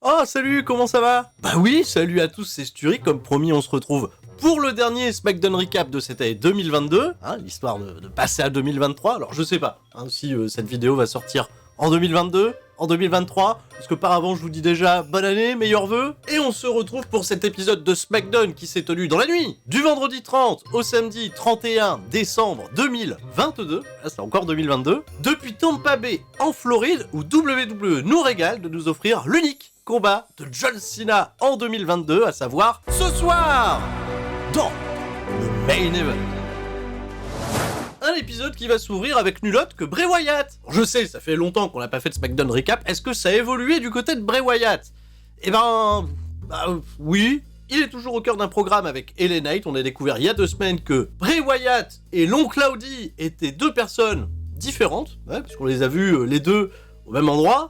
Oh salut, comment ça va? Bah oui, salut à tous, c'est Sturi, comme promis on se retrouve pour le dernier SmackDown Recap de cette année 2022, hein, l'histoire de passer à 2023, alors je sais pas si cette vidéo va sortir en 2022, en 2023, parce que par avant je vous dis déjà bonne année, meilleurs vœux, et on se retrouve pour cet épisode de SmackDown qui s'est tenu dans la nuit du vendredi 30 au samedi 31 décembre 2022, là c'est encore 2022, depuis Tampa Bay en Floride, où WWE nous régale de nous offrir l'unique combat de John Cena en 2022, à savoir ce soir dans le Main Event. Un épisode qui va s'ouvrir avec nul autre que Bray Wyatt. Je sais, ça fait longtemps qu'on n'a pas fait de SmackDown Recap, est-ce que ça a évolué du côté de Bray Wyatt? Eh ben... oui, il est toujours au cœur d'un programme avec LA Knight. On a découvert il y a 2 semaines que Bray Wyatt et l'oncle Claudie étaient 2 personnes différentes, parce qu'on les a vus les deux au même endroit.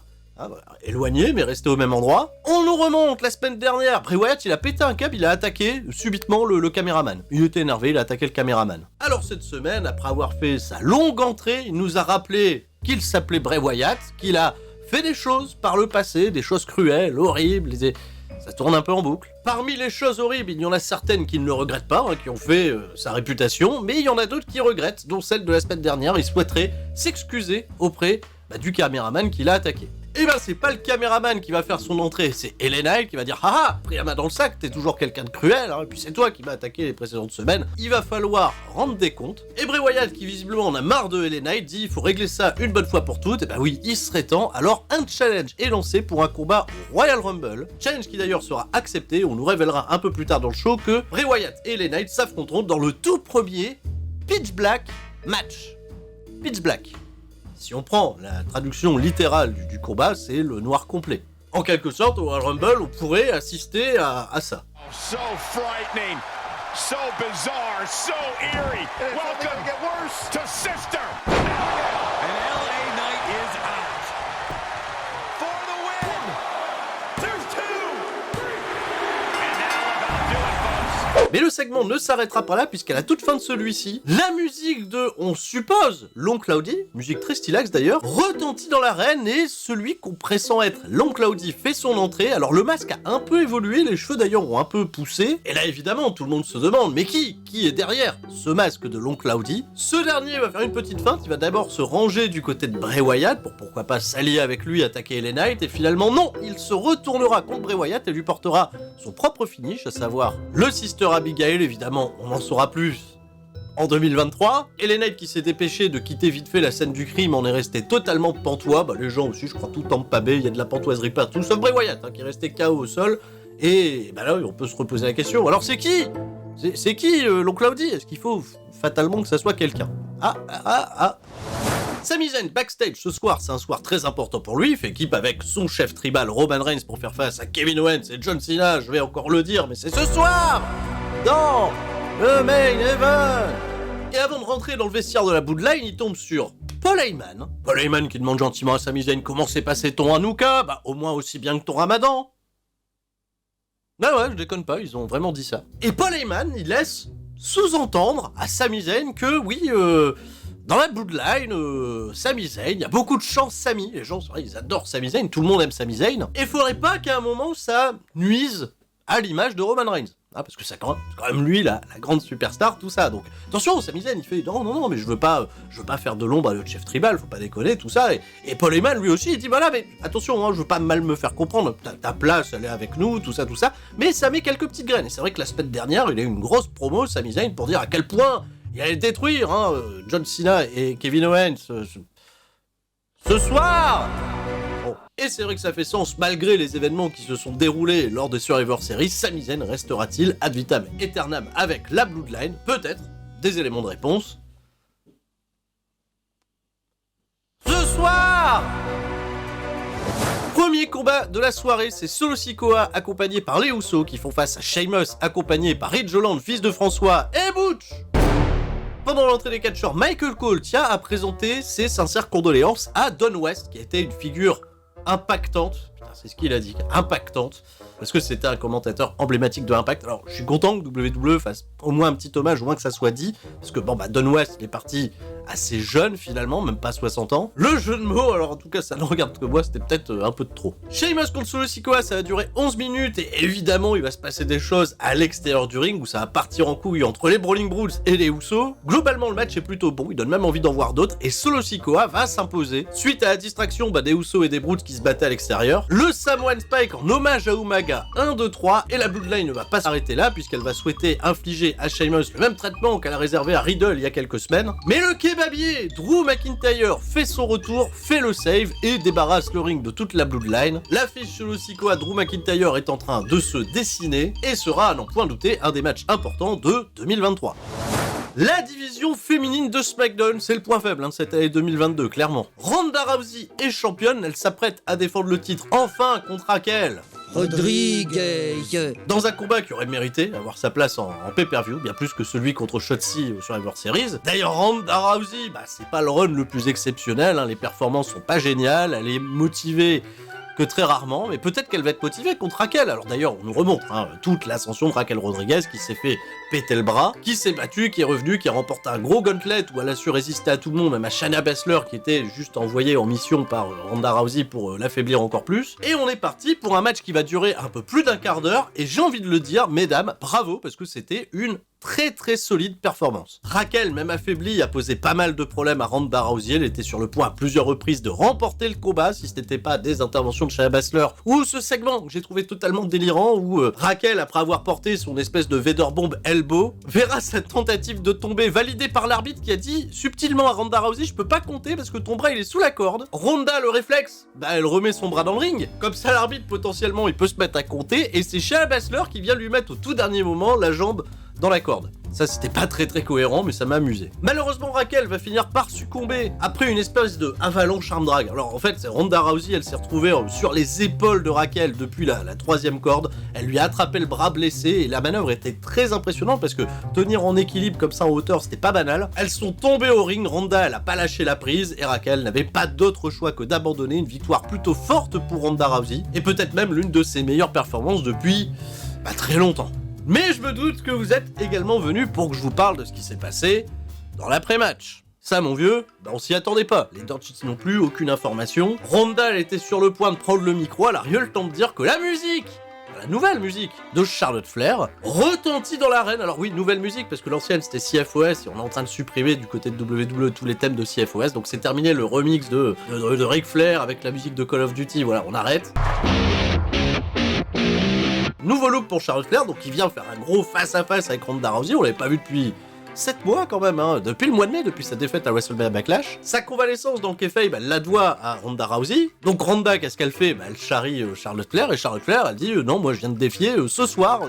Éloigné mais resté au même endroit. On nous remonte la semaine dernière, Bray Wyatt il a pété un câble, il a attaqué subitement le caméraman. Il était énervé, il a attaqué le caméraman. Alors cette semaine, après avoir fait sa longue entrée, il nous a rappelé qu'il s'appelait Bray Wyatt, qu'il a fait des choses par le passé, des choses cruelles, horribles, ça tourne un peu en boucle. Parmi les choses horribles, il y en a certaines qui ne le regrettent pas, qui ont fait sa réputation, mais il y en a d'autres qui regrettent, dont celle de la semaine dernière. Il souhaiterait s'excuser auprès du caméraman qui l'a attaqué. Et ben c'est pas le caméraman qui va faire son entrée, c'est LA Knight qui va dire « Haha, pris la main dans le sac, t'es toujours quelqu'un de cruel, et puis c'est toi qui m'as attaqué les précédentes semaines, il va falloir rendre des comptes. » Et Bray Wyatt, qui visiblement en a marre de LA Knight, dit « Il faut régler ça une bonne fois pour toutes. » Et ben oui, il serait temps. Alors un challenge est lancé pour un combat au Royal Rumble, challenge qui d'ailleurs sera accepté. On nous révélera un peu plus tard dans le show que Bray Wyatt et LA Knight s'affronteront dans le tout premier Pitch Black match. Pitch Black. Si on prend la traduction littérale du combat, c'est le noir complet. En quelque sorte, au Royal Rumble, on pourrait assister à ça. So frightening, so bizarre, so eerie. Welcome to Sister. And LA Knight is out. For the win. There's 2. And now we're gonna do it, folks. Mais le segment ne s'arrêtera pas là, puisqu'à la toute fin de celui-ci, la musique de, on suppose, l'oncle Claudie, musique très stylax d'ailleurs, retentit dans l'arène et celui qu'on pressent être l'oncle Claudie fait son entrée. Alors le masque a un peu évolué, les cheveux d'ailleurs ont un peu poussé, et là évidemment tout le monde se demande, mais qui est derrière ce masque de l'oncle Claudie? Ce dernier va faire une petite feinte, il va d'abord se ranger du côté de Bray Wyatt, pour pourquoi pas s'allier avec lui, attaquer LA Knight, et finalement non, il se retournera contre Bray Wyatt et lui portera son propre finish, à savoir le Sister Abigail. Évidemment, on en saura plus en 2023. LA Knight qui s'est dépêché de quitter vite fait la scène du crime en est resté totalement pantois. Les gens aussi, je crois, tout Tampa Bay, il y a de la pantoiserie partout, sauf Bray Wyatt, qui est resté KO au sol. Et là, on peut se reposer la question. Alors c'est qui? C'est qui l'oncle Claudie? Est-ce qu'il faut fatalement que ça soit quelqu'un? Sami Zayn backstage ce soir, c'est un soir très important pour lui, il fait équipe avec son chef tribal Roman Reigns pour faire face à Kevin Owens et John Cena, je vais encore le dire, mais c'est ce soir dans le Main Event. Et avant de rentrer dans le vestiaire de la Bloodline, il tombe sur Paul Heyman. Paul Heyman qui demande gentiment à Sami Zayn comment s'est passé ton Hanouka, au moins aussi bien que ton Ramadan. Ouais, je déconne pas, ils ont vraiment dit ça. Et Paul Heyman, il laisse sous-entendre à Sami Zayn que oui, dans la Bloodline, Sami Zayn, il y a beaucoup de chance Sami. Les gens, c'est vrai, ils adorent Sami Zayn, tout le monde aime Sami Zayn. Et faudrait pas qu'à un moment ça nuise à l'image de Roman Reigns. Parce que c'est quand même lui la grande superstar, tout ça. Donc attention, Sami Zayn, il fait non, mais je veux pas faire de l'ombre à notre chef tribal, faut pas déconner, tout ça. Et Paul Heyman, lui aussi, il dit mais attention, je veux pas mal me faire comprendre, ta place, elle est avec nous, tout ça. Mais ça met quelques petites graines. Et c'est vrai que la semaine dernière, il a eu une grosse promo, Sami Zayn, pour dire à quel point il allait détruire John Cena et Kevin Owens ce soir. Et c'est vrai que ça fait sens, malgré les événements qui se sont déroulés lors des Survivor Series, Sami Zayn restera-t-il ad vitam aeternam avec la Bloodline? Peut-être, des éléments de réponse. Ce soir, premier combat de la soirée, c'est Solo Sikoa accompagné par les Usos qui font face à Sheamus accompagné par Ridge Holland, fils de François, et Butch. Pendant l'entrée des catcheurs, Michael Cole tient à présenter ses sincères condoléances à Don West, qui a été une figure impactante. Putain, c'est ce qu'il a dit, impactante, parce que c'était un commentateur emblématique de Impact. Alors, je suis content que WWE fasse au moins un petit hommage, au moins que ça soit dit, parce que bon, Don West, il est parti assez jeune finalement, même pas 60 ans. Le jeu de mots, alors en tout cas, ça ne regarde que moi, c'était peut-être un peu de trop. Sheamus contre Solo Sikoa, ça va durer 11 minutes, et évidemment, il va se passer des choses à l'extérieur du ring, où ça va partir en couille entre les Brawling Brutes et les Usos. Globalement, le match est plutôt bon, il donne même envie d'en voir d'autres, et Solo Sikoa va s'imposer, suite à la distraction des Usos et des Brutes qui se battaient à l'extérieur. Le Samoan Spike en hommage à Umaga, 1, 2, 3, et la Bloodline ne va pas s'arrêter là, puisqu'elle va souhaiter infliger à Sheamus le même traitement qu'elle a réservé à Riddle il y a quelques semaines. Mais le kebabier Drew McIntyre fait son retour, fait le save et débarrasse le ring de toute la Bloodline. L'affiche Solo Sikoa Drew McIntyre est en train de se dessiner et sera, à n'en point douter, un des matchs importants de 2023. La division féminine de SmackDown, c'est le point faible de cette année 2022, clairement. Ronda Rousey est championne, elle s'apprête à défendre le titre, enfin, contre Raquel Rodriguez. dans un combat qui aurait mérité avoir sa place en pay-per-view, bien plus que celui contre Shotzi au Survivor Series. D'ailleurs, Ronda Rousey, c'est pas le run le plus exceptionnel, les performances sont pas géniales, elle est motivée que très rarement, mais peut-être qu'elle va être motivée contre Raquel. Alors d'ailleurs, on nous remonte toute l'ascension de Raquel Rodriguez qui s'est fait péter le bras, qui s'est battue, qui est revenue, qui a remporté un gros gauntlet où elle a su résister à tout le monde, même à Shayna Baszler qui était juste envoyée en mission par Ronda Rousey pour l'affaiblir encore plus. Et on est parti pour un match qui va durer un peu plus d'1 quart d'heure, et j'ai envie de le dire, mesdames, bravo, parce que c'était une très solide performance. Raquel, même affaiblie, a posé pas mal de problèmes à Ronda Rousey. Elle était sur le point à plusieurs reprises de remporter le combat si ce n'était pas des interventions de Shayna Baszler ou ce segment que j'ai trouvé totalement délirant où Raquel, après avoir porté son espèce de Vader Bomb elbow, verra sa tentative de tomber validée par l'arbitre qui a dit subtilement à Ronda Rousey: je peux pas compter parce que ton bras il est sous la corde. Ronda, le réflexe, elle remet son bras dans le ring. Comme ça, l'arbitre potentiellement il peut se mettre à compter, et c'est Shayna Baszler qui vient lui mettre au tout dernier moment la jambe dans la corde. Ça, c'était pas très cohérent, mais ça m'a amusé. Malheureusement, Raquel va finir par succomber après une espèce de avalanche arm drag. Alors en fait, c'est Ronda Rousey, elle s'est retrouvée sur les épaules de Raquel depuis la 3e corde. Elle lui a attrapé le bras blessé et la manœuvre était très impressionnante parce que tenir en équilibre comme ça en hauteur, c'était pas banal. Elles sont tombées au ring, Ronda, elle a pas lâché la prise et Raquel n'avait pas d'autre choix que d'abandonner. Une victoire plutôt forte pour Ronda Rousey et peut-être même l'une de ses meilleures performances depuis très longtemps. Mais je me doute que vous êtes également venus pour que je vous parle de ce qui s'est passé dans l'après-match. Ça, mon vieux, on s'y attendait pas. Les Dirty non plus, aucune information. Ronda, elle était sur le point de prendre le micro, elle a eu le temps de dire que la musique, la nouvelle musique de Charlotte Flair, retentit dans l'arène. Alors oui, nouvelle musique, parce que l'ancienne c'était CFOS, et on est en train de supprimer du côté de WWE tous les thèmes de CFOS, donc c'est terminé le remix de Ric Flair avec la musique de Call of Duty, voilà, on arrête. Nouveau look pour Charlotte Flair, donc il vient faire un gros face-à-face avec Ronda Rousey, on l'avait pas vu depuis 7 mois quand même, depuis le mois de mai, depuis sa défaite à WrestleMania Backlash. Sa convalescence dans le kayfabe, elle la doit à Ronda Rousey. Donc Ronda, qu'est-ce qu'elle fait ? Elle charrie Charlotte Flair, et Charlotte Flair, elle dit non, moi je viens de défier ce soir.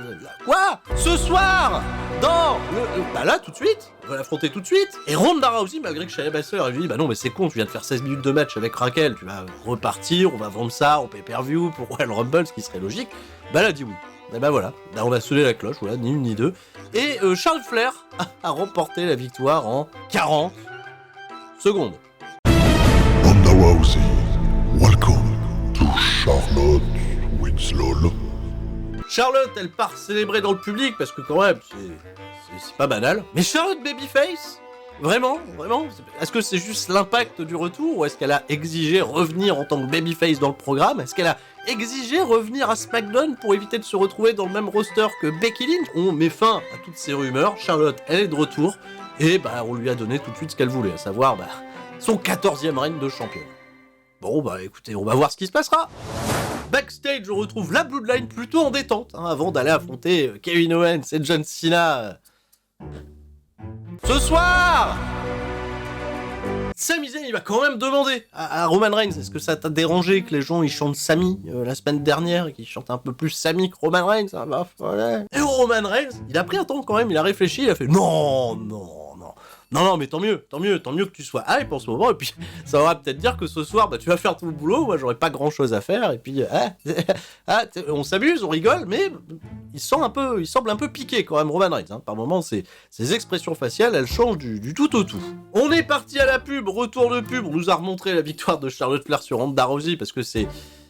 Quoi ? Ce soir ? Dans le... là, tout de suite, on va l'affronter tout de suite. Et Ronda Rousey, malgré que Shayna Baszler, elle lui dit non, mais c'est con, tu viens de faire 16 minutes de match avec Raquel, tu vas repartir, on va vendre ça en pay-per-view pour Royal Rumble, ce qui serait logique. Elle a dit oui. Et voilà, on a sonné la cloche, voilà, ni une ni deux. Et Charlotte Flair a remporté la victoire en 40 secondes. Ronda Rousey, welcome to Charlotte Winslow. Charlotte, elle part célébrer dans le public parce que quand même, c'est pas banal. Mais Charlotte Babyface ? Vraiment ? Est-ce que c'est juste l'impact du retour, ou est-ce qu'elle a exigé revenir en tant que babyface dans le programme ? Est-ce qu'elle a exigé revenir à SmackDown pour éviter de se retrouver dans le même roster que Becky Lynch ? On met fin à toutes ces rumeurs, Charlotte, elle est de retour, et on lui a donné tout de suite ce qu'elle voulait, à savoir son 14e règne de championne. Bon écoutez, on va voir ce qui se passera. Backstage, je retrouve la Bloodline plutôt en détente, avant d'aller affronter Kevin Owens et John Cena... Ce soir, Sami Zayn, il va quand même demander à Roman Reigns, est-ce que ça t'a dérangé que les gens ils chantent Sami la semaine dernière et qu'ils chantent un peu plus Sami que Roman Reigns, Et Roman Reigns, il a pris un temps quand même, il a réfléchi, il a fait non, mais tant mieux que tu sois hype en ce moment, et puis ça va peut-être dire que ce soir, tu vas faire tout le boulot, moi j'aurais pas grand chose à faire, et puis on s'amuse, on rigole, mais il semble un peu piqué quand même, Roman Reigns, par moments, ses expressions faciales, elles changent du tout au tout. On est parti à la pub, retour de pub, on nous a remontré la victoire de Charlotte Flair sur Ronda Rousey, parce que c'est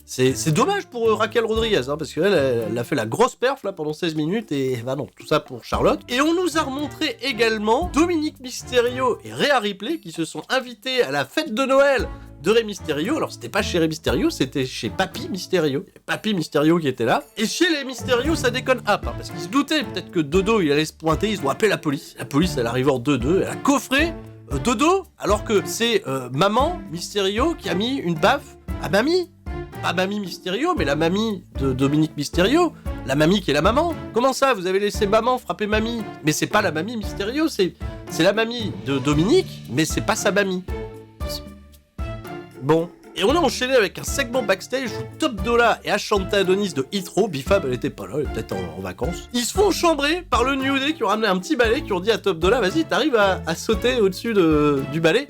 C'est dommage pour Raquel Rodriguez, hein, parce qu'elle elle a fait la grosse perf là pendant 16 minutes et bah non, tout ça pour Charlotte. Et on nous a remontré également Dominique Mysterio et Rhea Ripley qui se sont invités à la fête de Noël de Rey Mysterio. Alors c'était pas chez Rey Mysterio, c'était chez Papy Mysterio. Il y avait Papy Mysterio qui était là. Et chez les Mysterio, ça déconne hein, parce qu'ils se doutaient peut-être que Dodo il allait se pointer, ils ont appelé la police. La police elle arrive en 2-2, elle a coffré Dodo, alors que c'est maman Mysterio qui a mis une baffe à mamie. Pas mamie Mysterio, mais la mamie de Dominique Mysterio. La mamie qui est la maman. Comment ça, vous avez laissé maman frapper mamie? Mais c'est pas la mamie Mysterio, c'est la mamie de Dominique, mais c'est pas sa mamie. Bon. Et on a enchaîné avec un segment backstage où Top Dollar et Ashanta Adonis de Hitro, Bifab elle était pas là, elle est peut-être en vacances, ils se font chambrer par le New Day qui ont ramené un petit balai, qui ont dit à Top Dollar, vas-y, t'arrives à sauter au-dessus du balai.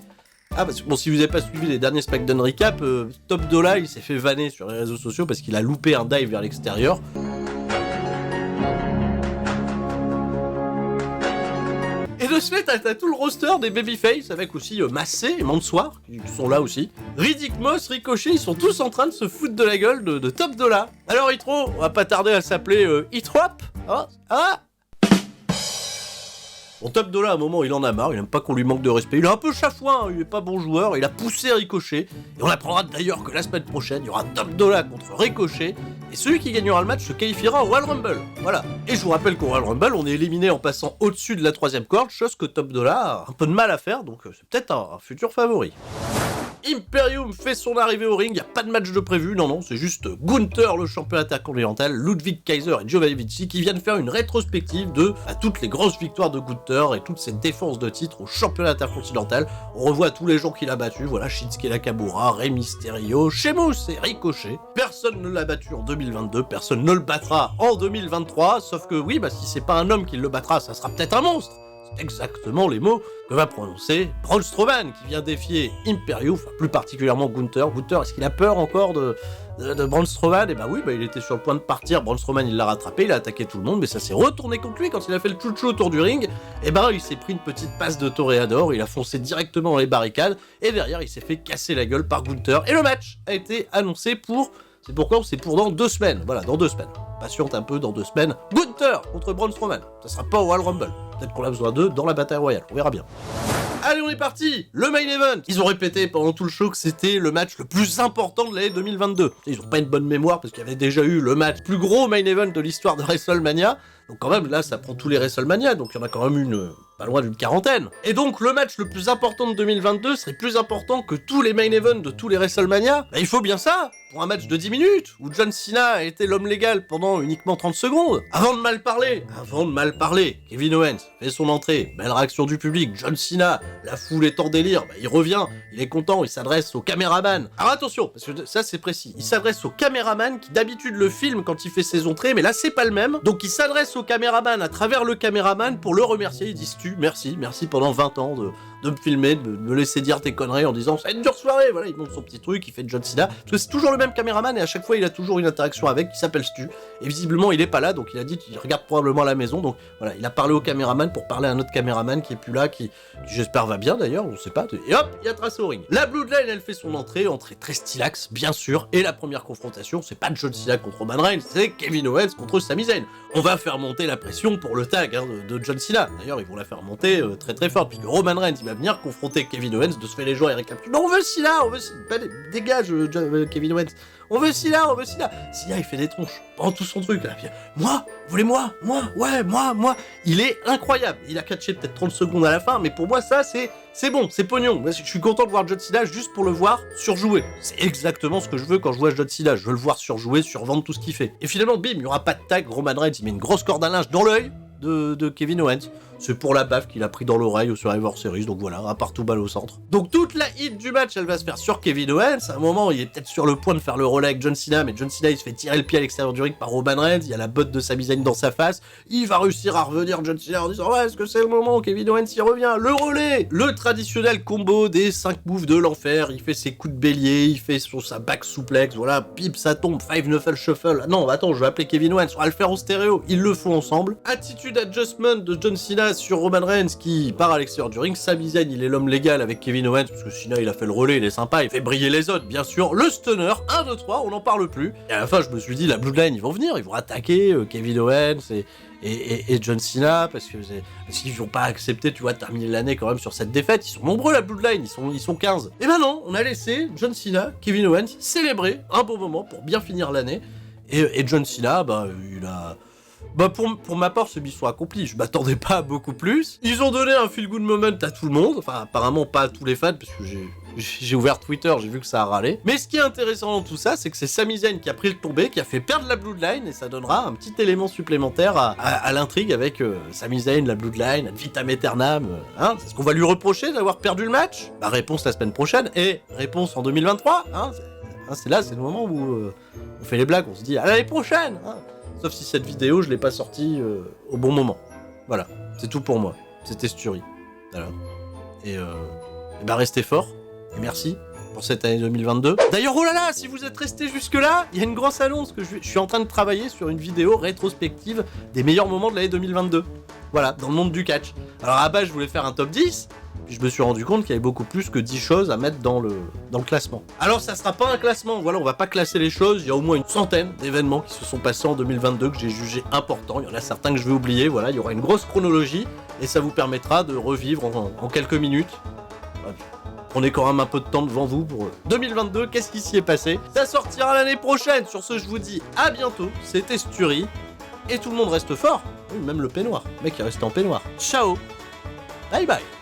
Ah parce que bon, si vous n'avez pas suivi les derniers SmackDown Recap, Top Dollar il s'est fait vanner sur les réseaux sociaux parce qu'il a loupé un dive vers l'extérieur. Et de ce fait, t'as tout le roster des Babyface, avec aussi Massé et Mansoir, qui sont là aussi. Riddick Moss, Ricochet, ils sont tous en train de se foutre de la gueule de Top Dollar. Alors Hitro, on va pas tarder à s'appeler Hitrop. Ah Bon, Top Dollar, à un moment, il en a marre, il aime pas qu'on lui manque de respect. Il est un peu chafouin, hein, il est pas bon joueur, il a poussé Ricochet. Et on apprendra d'ailleurs que la semaine prochaine, il y aura Top Dollar contre Ricochet. Et celui qui gagnera le match se qualifiera au Royal Rumble. Voilà. Et je vous rappelle qu'au Royal Rumble, on est éliminé en passant au-dessus de la 3ème corde, chose que Top Dollar a un peu de mal à faire, donc c'est peut-être un futur favori. Imperium fait son arrivée au ring, il n'y a pas de match de prévu, non, c'est juste Gunther, le champion intercontinental, Ludwig Kaiser et Giovanni Vinci qui viennent faire une rétrospective de toutes les grosses victoires de Gunther et toutes ses défenses de titre au championnat intercontinental. On revoit tous les gens qu'il a battus, voilà, Shinsuke Nakamura, Rey Mysterio, Sheamus et Ricochet. Personne ne l'a battu en 2022, personne ne le battra en 2023, sauf que oui, si c'est pas un homme qui le battra, ça sera peut-être un monstre. C'est exactement les mots que va prononcer Braun Strowman qui vient défier Imperium, enfin plus particulièrement Gunther. Gunther, est-ce qu'il a peur encore de Braun Strowman? Et bah oui, il était sur le point de partir, Braun Strowman il l'a rattrapé, il a attaqué tout le monde, mais ça s'est retourné contre lui quand il a fait le chouchou autour du ring. Et il s'est pris une petite passe de toréador, il a foncé directement dans les barricades, et derrière il s'est fait casser la gueule par Gunther. Et le match a été annoncé pour... C'est pourquoi c'est pour dans 2 semaines, voilà, dans 2 semaines. Patiente un peu, dans 2 semaines. Gunther contre Braun Strowman. Ça sera pas au Royal Rumble. Peut-être qu'on a besoin d'eux dans la bataille royale, on verra bien. Allez, on est parti. Le main event. Ils ont répété pendant tout le show que c'était le match le plus important de l'année 2022. Ils ont pas une bonne mémoire parce qu'il y avait déjà eu le match plus gros main event de l'histoire de WrestleMania. Donc quand même, là, ça prend tous les WrestleMania, donc il y en a quand même pas loin d'une quarantaine. Et donc, le match le plus important de 2022 serait plus important que tous les main events de tous les WrestleMania. Il faut bien ça pour un match de 10 minutes, où John Cena a été l'homme légal pendant uniquement 30 secondes. Avant de mal parler, Kevin Owens fait son entrée, belle réaction du public, John Cena, la foule est en délire, il revient, il est content, il s'adresse au caméraman. Alors attention, parce que ça c'est précis, il s'adresse au caméraman qui d'habitude le filme quand il fait ses entrées, mais là c'est pas le même, donc il s'adresse au caméraman à travers le caméraman pour le remercier, il dit merci pendant 20 ans de me filmer, de me laisser dire tes conneries en disant ça va être une dure soirée, voilà, il monte son petit truc, il fait John Cena, parce que c'est toujours le même caméraman et à chaque fois il a toujours une interaction avec, qui s'appelle Stu, et visiblement il est pas là, donc il a dit qu'il regarde probablement à la maison, donc voilà, il a parlé au caméraman pour parler à un autre caméraman qui est plus là, qui j'espère va bien d'ailleurs, on sait pas, et hop, il a tracé au ring. La Bloodline elle fait son entrée très stylax, bien sûr, et la première confrontation, c'est pas John Cena contre Roman Reigns, c'est Kevin Owens contre Sami Zayn. On va faire monter la pression pour le tag de John Cena, d'ailleurs ils vont la faire monter très fort, puisque Roman Reigns il va venir confronter Kevin Owens, de se faire les joueurs et récapitulent. Non, on veut Cena, dégage Kevin Owens. On veut Cena. Cena il fait des tronches pendant tout son truc là. Puis, moi, vous voulez moi. Il est incroyable. Il a catché peut-être 30 secondes à la fin, mais pour moi ça c'est bon, c'est pognon. Je suis content de voir John Cena juste pour le voir surjouer. C'est exactement ce que je veux quand je vois John Cena. Je veux le voir surjouer, survendre tout ce qu'il fait. Et finalement, bim, il n'y aura pas de tag. Roman Reigns il met une grosse corde à linge dans l'œil de Kevin Owens. C'est pour la baffe qu'il a pris dans l'oreille au Survivor Series, donc voilà, à part tout balle au centre. Donc toute la hit du match, elle va se faire sur Kevin Owens. À un moment, il est peut-être sur le point de faire le relais avec John Cena, mais John Cena, il se fait tirer le pied à l'extérieur du ring par Roman Reigns, il y a la botte de Sami Zayn dans sa face, il va réussir à revenir John Cena en disant « Ouais, est-ce que c'est le moment, Kevin Owens y revient ?» Le relais, le traditionnel combo des 5 moves de l'enfer, il fait ses coups de bélier, il fait sa back suplex, voilà, pip, ça tombe, 5 knuckle shuffle. Non, attends, je vais appeler Kevin Owens, on va le faire en stéréo, ils le font ensemble. Attitude adjustment de John Cena Cena sur Roman Reigns qui part à l'extérieur du ring. Sami Zayn, il est l'homme légal avec Kevin Owens, parce que Cena, il a fait le relais, il est sympa, il fait briller les autres, bien sûr. Le stunner, 1, 2, 3, on n'en parle plus. Et à la fin, je me suis dit, la Bloodline, ils vont venir, ils vont attaquer Kevin Owens et John Cena, parce qu'ils vont pas accepter, tu vois, de terminer l'année quand même sur cette défaite. Ils sont nombreux, la Bloodline, ils sont 15. Et ben non, on a laissé John Cena, Kevin Owens célébrer un bon moment pour bien finir l'année. Et John Cena, il a... pour ma part, ce mission accompli. Je m'attendais pas à beaucoup plus. Ils ont donné un feel-good moment à tout le monde. Enfin, apparemment pas à tous les fans, parce que j'ai ouvert Twitter, j'ai vu que ça a râlé. Mais ce qui est intéressant dans tout ça, c'est que c'est Sami Zayn qui a pris le tombé, qui a fait perdre la Bloodline, et ça donnera un petit élément supplémentaire à l'intrigue avec Sami Zayn, la Bloodline, ad vitam aeternam. C'est ce qu'on va lui reprocher d'avoir perdu le match? Réponse la semaine prochaine, et réponse en 2023. C'est là, c'est le moment où on fait les blagues, on se dit à l'année prochaine. Sauf si cette vidéo, je l'ai pas sortie au bon moment. Voilà, c'est tout pour moi. C'était Sturi. Voilà. Et restez forts. Et merci pour cette année 2022. D'ailleurs, oh là là, si vous êtes restés jusque-là, il y a une grosse annonce que je suis en train de travailler sur une vidéo rétrospective des meilleurs moments de l'année 2022. Voilà, dans le monde du catch. Alors à la base, je voulais faire un top 10, puis je me suis rendu compte qu'il y avait beaucoup plus que 10 choses à mettre dans le classement. Alors ça sera pas un classement, voilà, on va pas classer les choses, il y a au moins une centaine d'événements qui se sont passés en 2022 que j'ai jugés importants, il y en a certains que je vais oublier, voilà, il y aura une grosse chronologie, et ça vous permettra de revivre en quelques minutes. Prenez quand même un peu de temps devant vous pour 2022, qu'est-ce qui s'y est passé? Ça sortira l'année prochaine, sur ce je vous dis à bientôt, c'était Sturi, et tout le monde reste fort, oui, même le peignoir, le mec est resté en peignoir. Ciao, bye bye.